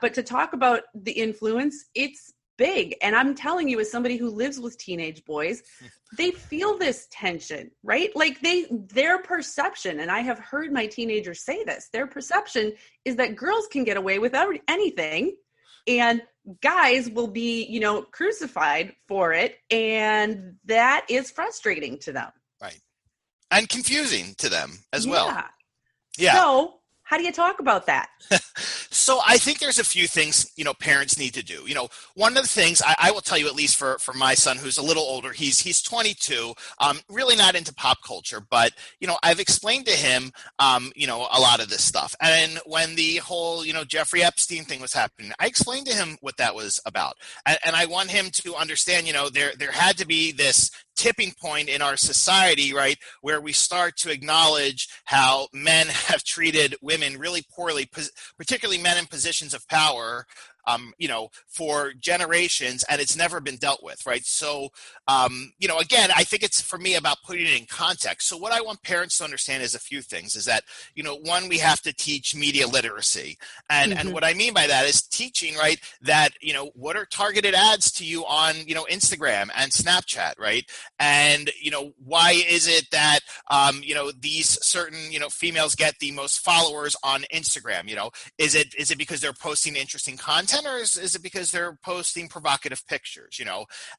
But to talk about the influence, it's big. And I'm telling you, as somebody who lives with teenage boys, they feel this tension, right? Like their perception, and I have heard my teenagers say this, their perception is that girls can get away with anything and guys will be, crucified for it. And that is frustrating to them. Right. And confusing to them as well. Yeah. So how do you talk about that? So I think there's a few things, parents need to do. One of the things I will tell you, at least for my son, who's a little older, he's 22, really not into pop culture, but, I've explained to him, a lot of this stuff. And when the whole, Jeffrey Epstein thing was happening, I explained to him what that was about. And I want him to understand, there had to be this tipping point in our society, right, where we start to acknowledge how men have treated women really poorly, particularly men in positions of power, for generations, and it's never been dealt with, right? So, again, I think it's, for me, about putting it in context. So what I want parents to understand is a few things, is that, one, we have to teach media literacy. And what I mean by that is teaching, right, that, what are targeted ads to you on, Instagram and Snapchat, right? And, why is it that, these certain, females get the most followers on Instagram? Is it because they're posting interesting content, or is it because they're posting provocative pictures,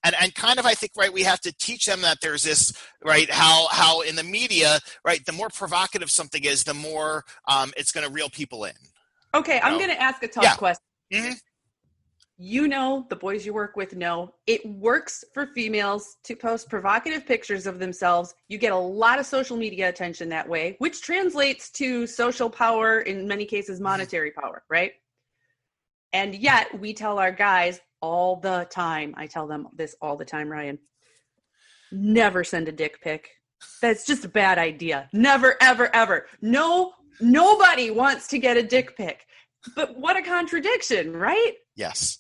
and kind of, I think, right, we have to teach them that there's this, right, how in the media, right, the more provocative something is, the more it's going to reel people in. Okay. I'm going to ask a tough question. Mm-hmm. The boys you work with know it works for females to post provocative pictures of themselves. You get a lot of social media attention that way, which translates to social power, in many cases, monetary power, right? And yet we tell our guys all the time, I tell them this all the time, Ryan, never send a dick pic. That's just a bad idea. Never, ever, ever. Nobody wants to get a dick pic. But what a contradiction, right? Yes.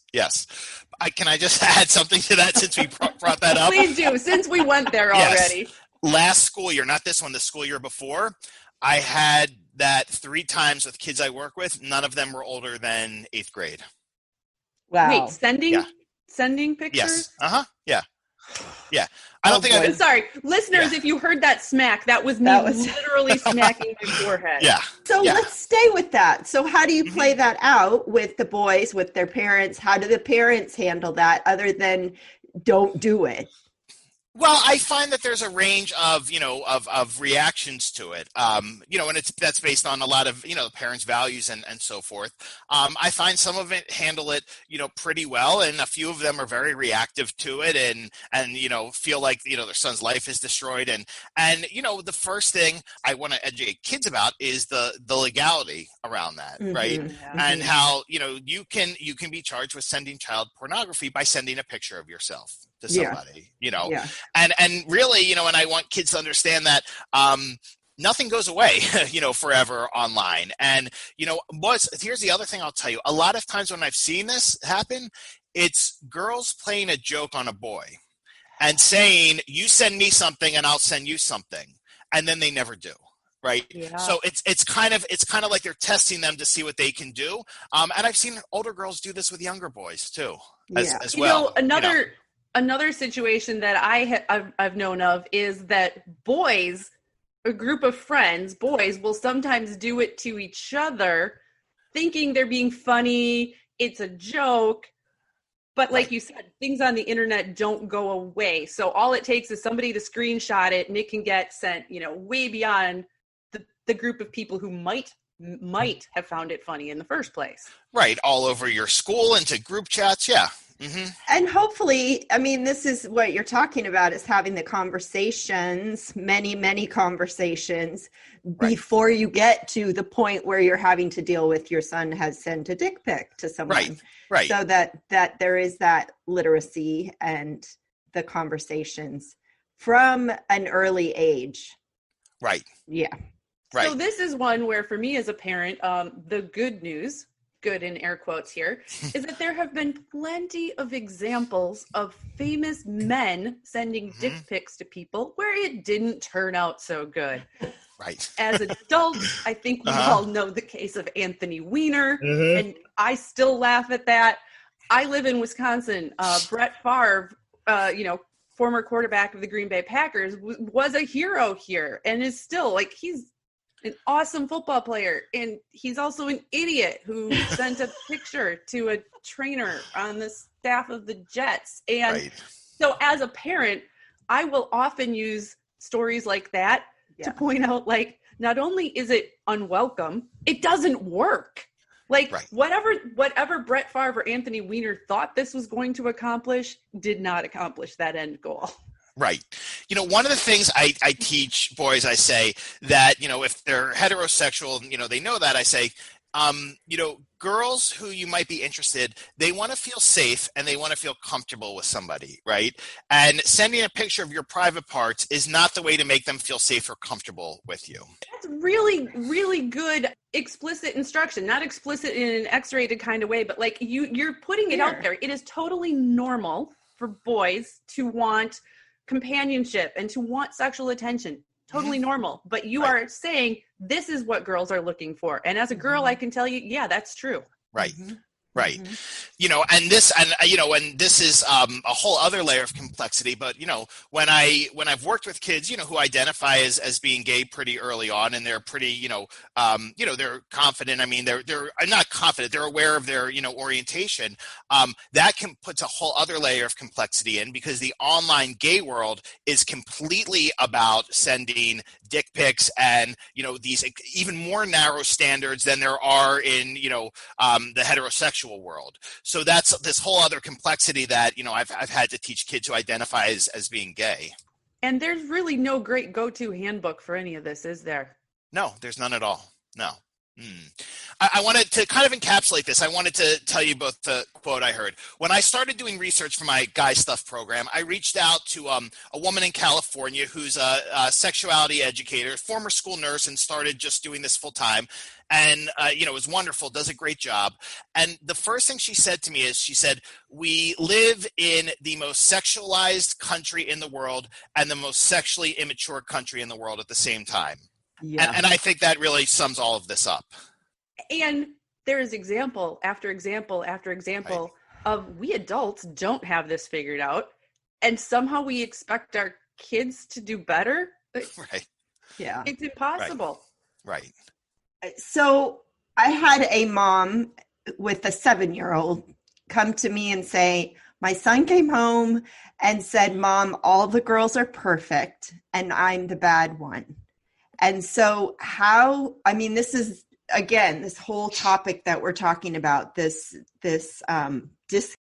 Can I just add something to that, since we brought that up? Please do, since we went there already. Last school year, not this one, the school year before, I had that 3 times with kids I work with. None of them were older than 8th grade. Wow. Wait, sending pictures? Yes. Uh-huh. Yeah. I don't think I'm sorry. Listeners, if you heard that smack, that was me literally smacking my forehead. Yeah. So let's stay with that. So how do you play that out with the boys, with their parents? How do the parents handle that, other than don't do it? Well, I find that there's a range of, of reactions to it, and that's based on a lot of, the parents' values and so forth. I find some of it handle it, pretty well, and a few of them are very reactive to it and feel like, their son's life is destroyed. And the first thing I want to educate kids about is the legality around that, right? Yeah. And how, you can be charged with sending child pornography by sending a picture of yourself to somebody, and really, and I want kids to understand that, nothing goes away, forever online. And, here's the other thing I'll tell you. A lot of times when I've seen this happen, it's girls playing a joke on a boy and saying, you send me something and I'll send you something. And then they never do. Right. Yeah. So it's kind of like they're testing them to see what they can do. And I've seen older girls do this with younger boys too, as well. Another situation that I've known of is that boys, a group of friends, boys will sometimes do it to each other, thinking they're being funny. It's a joke. But like you said, things on the internet don't go away. So all it takes is somebody to screenshot it, and it can get sent, way beyond the group of people who might have found it funny in the first place. Right. All over your school, into group chats. Yeah. Mm-hmm. And hopefully, this is what you're talking about, is having the conversations, many, many conversations, before you get to the point where you're having to deal with your son has sent a dick pic to someone. Right. So that there is that literacy and the conversations from an early age. Right. Yeah. Right. So this is one where, for me as a parent, the good news, good in air quotes here, is that there have been plenty of examples of famous men sending dick pics to people where it didn't turn out so good. Right. As adults, I think we all know the case of Anthony Weiner, and I still laugh at that. I live in Wisconsin. Brett Favre, former quarterback of the Green Bay Packers, was a hero here and is still, like, he's an awesome football player. And he's also an idiot who sent a picture to a trainer on the staff of the Jets. And so as a parent, I will often use stories like that to point out, like, not only is it unwelcome, it doesn't work. Like, whatever Brett Favre or Anthony Weiner thought this was going to accomplish did not accomplish that end goal. Right. One of the things I teach boys, I say that, if they're heterosexual, they know that, I say, girls who you might be interested, they want to feel safe and they want to feel comfortable with somebody, right? And sending a picture of your private parts is not the way to make them feel safe or comfortable with you. That's really, really good explicit instruction, not explicit in an X-rated kind of way, but like you're putting it out there. It is totally normal for boys to want companionship and to want sexual attention. Totally normal. But you are saying this is what girls are looking for. And as a girl, I can tell you, yeah, that's true. Right. Right. And this is a whole other layer of complexity. But, when I've worked with kids, who identify as being gay pretty early on, and they're pretty, they're confident. I mean, they're not confident. They're aware of their, orientation. That can put a whole other layer of complexity in, because the online gay world is completely about sending dick pics and, these even more narrow standards than there are in, the heterosexual world. So that's this whole other complexity that, I've had to teach kids who identify as being gay. And there's really no great go-to handbook for any of this, is there? No, there's none at all. No. I wanted to kind of encapsulate this. I wanted to tell you both the quote I heard. When I started doing research for my Guy Stuff program, I reached out to a woman in California who's a sexuality educator, former school nurse, and started just doing this full time. And, it was wonderful, does a great job. And the first thing she said to me is, she said, we live in the most sexualized country in the world and the most sexually immature country in the world at the same time. Yeah. And I think that really sums all of this up. And there is example after example after example of we adults don't have this figured out. And somehow we expect our kids to do better. Right. Yeah. It's impossible. Right. So I had a mom with a 7-year-old come to me and say, my son came home and said, Mom, all the girls are perfect and I'm the bad one. And so this is, again, this whole topic that we're talking about, this disconnect